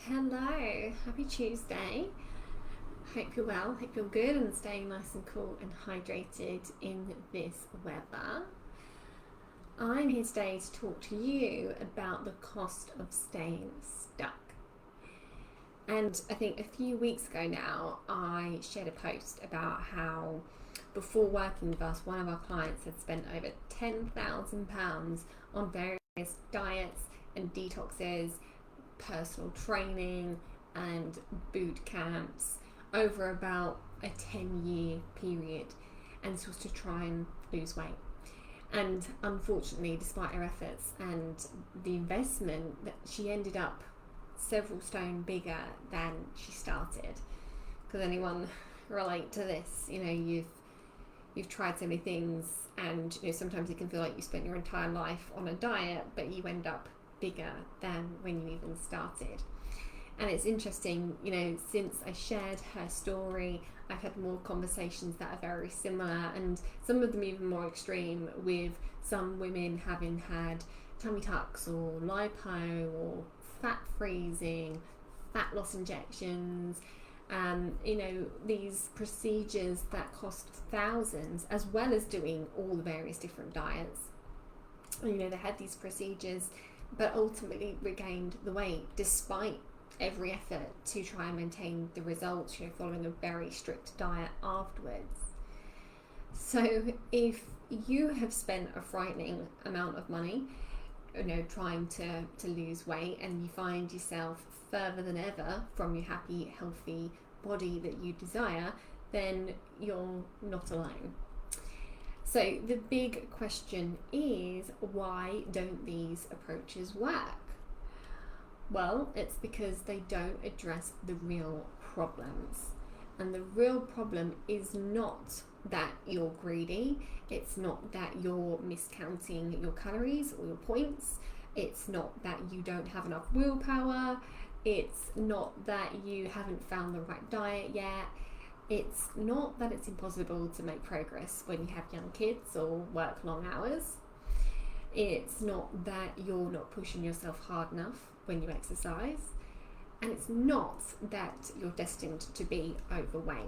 Hello, happy Tuesday. Hope you're well, hope you're good and staying nice and cool and hydrated in this weather. I'm here today to talk to you about the cost of staying stuck. And I think a few weeks ago now, I shared a post about how before working with us, one of our clients had spent over £10,000 on various diets and detoxes, personal training, and boot camps over about a 10-year period, and this was to try and lose weight. And unfortunately, despite her efforts and the investment, that she ended up several stone bigger than she started. Because anyone relate to this? You've tried so many things, and sometimes it can feel like you spent your entire life on a diet, but you end up bigger than when you even started. And it's interesting, since I shared her story, I've had more conversations that are very similar, and some of them even more extreme, with some women having had tummy tucks or lipo or fat freezing, fat loss injections, these procedures that cost thousands, as well as doing all the various different diets. They had these procedures but ultimately regained the weight despite every effort to try and maintain the results, following a very strict diet afterwards. So if you have spent a frightening amount of money, trying to lose weight, and you find yourself further than ever from your happy, healthy body that you desire, then you're not alone. So the big question is, why don't these approaches work? Well, it's because they don't address the real problems. And the real problem is not that you're greedy. It's not that you're miscounting your calories or your points. It's not that you don't have enough willpower. It's not that you haven't found the right diet yet. It's not that it's impossible to make progress when you have young kids or work long hours. It's not that you're not pushing yourself hard enough when you exercise. And it's not that you're destined to be overweight.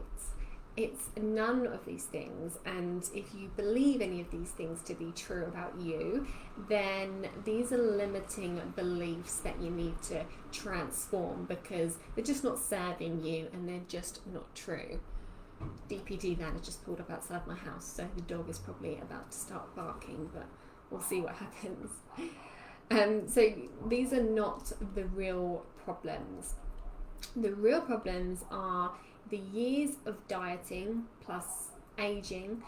It's none of these things. And if you believe any of these things to be true about you, then these are limiting beliefs that you need to transform, because they're just not serving you and they're just not true. DPD van has just pulled up outside my house, so the dog is probably about to start barking, but we'll see what happens. So these are not the real problems. The real problems are the years of dieting plus aging,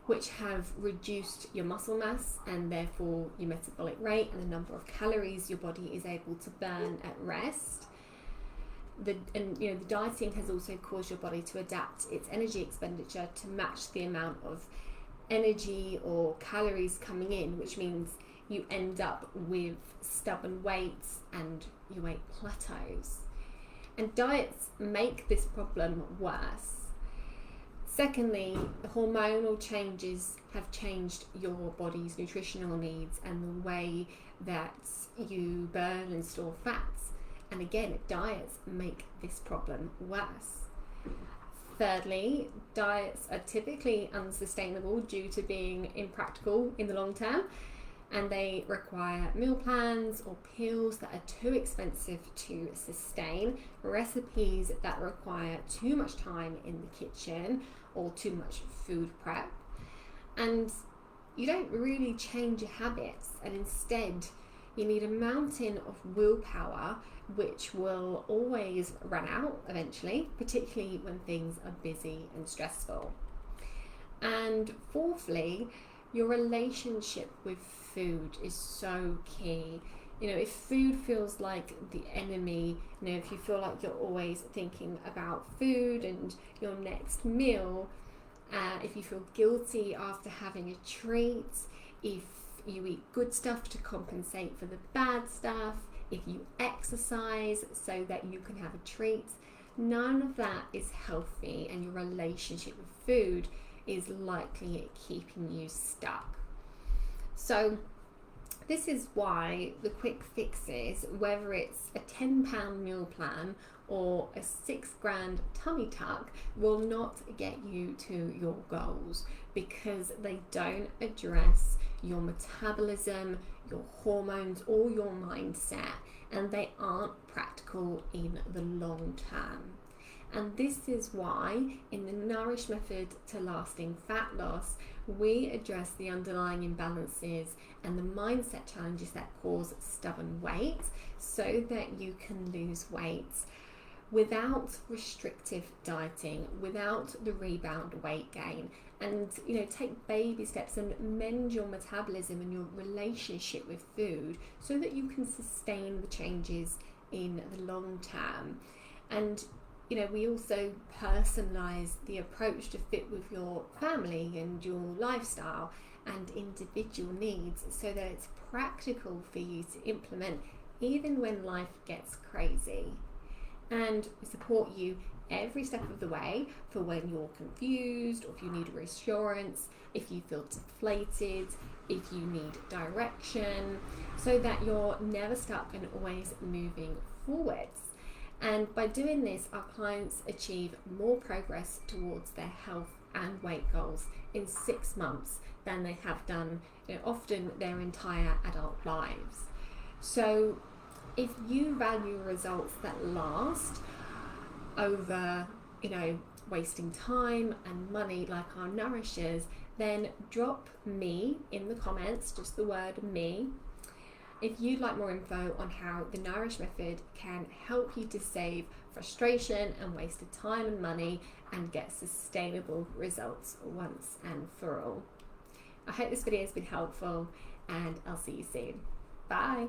which have reduced your muscle mass and therefore your metabolic rate and the number of calories your body is able to burn at rest. The dieting has also caused your body to adapt its energy expenditure to match the amount of energy or calories coming in, which means you end up with stubborn weights and your weight plateaus. And diets make this problem worse. Secondly, hormonal changes have changed your body's nutritional needs and the way that you burn and store fats. And again, diets make this problem worse. Thirdly, diets are typically unsustainable due to being impractical in the long term, and they require meal plans or pills that are too expensive to sustain, recipes that require too much time in the kitchen or too much food prep. And you don't really change your habits, and instead you need a mountain of willpower, which will always run out eventually, particularly when things are busy and stressful. And fourthly, your relationship with food is so key. If food feels like the enemy, if you feel like you're always thinking about food and your next meal, if you feel guilty after having a treat, if you eat good stuff to compensate for the bad stuff, if you exercise so that you can have a treat, none of that is healthy, and your relationship with food is likely at keeping you stuck. So This is why the quick fixes, whether it's a £10 meal plan or a £6 tummy tuck, will not get you to your goals, because they don't address your metabolism, your hormones, or your mindset, and they aren't practical in the long term. And this is why in the Nourish Method to Lasting Fat Loss, we address the underlying imbalances and the mindset challenges that cause stubborn weight, so that you can lose weight without restrictive dieting, without the rebound weight gain, and take baby steps and mend your metabolism and your relationship with food, so that you can sustain the changes in the long term. And we also personalize the approach to fit with your family and your lifestyle and individual needs, so that it's practical for you to implement even when life gets crazy. And we support you every step of the way for when you're confused, or if you need reassurance, if you feel deflated, if you need direction, so that you're never stuck and always moving forwards. And by doing this, our clients achieve more progress towards their health and weight goals in 6 months than they have done, often their entire adult lives. So if you value results that last over, wasting time and money like our nourishers, then drop me in the comments, just the word me, if you'd like more info on how the Nourish Method can help you to save frustration and wasted time and money and get sustainable results once and for all. I hope this video has been helpful, and I'll see you soon. Bye.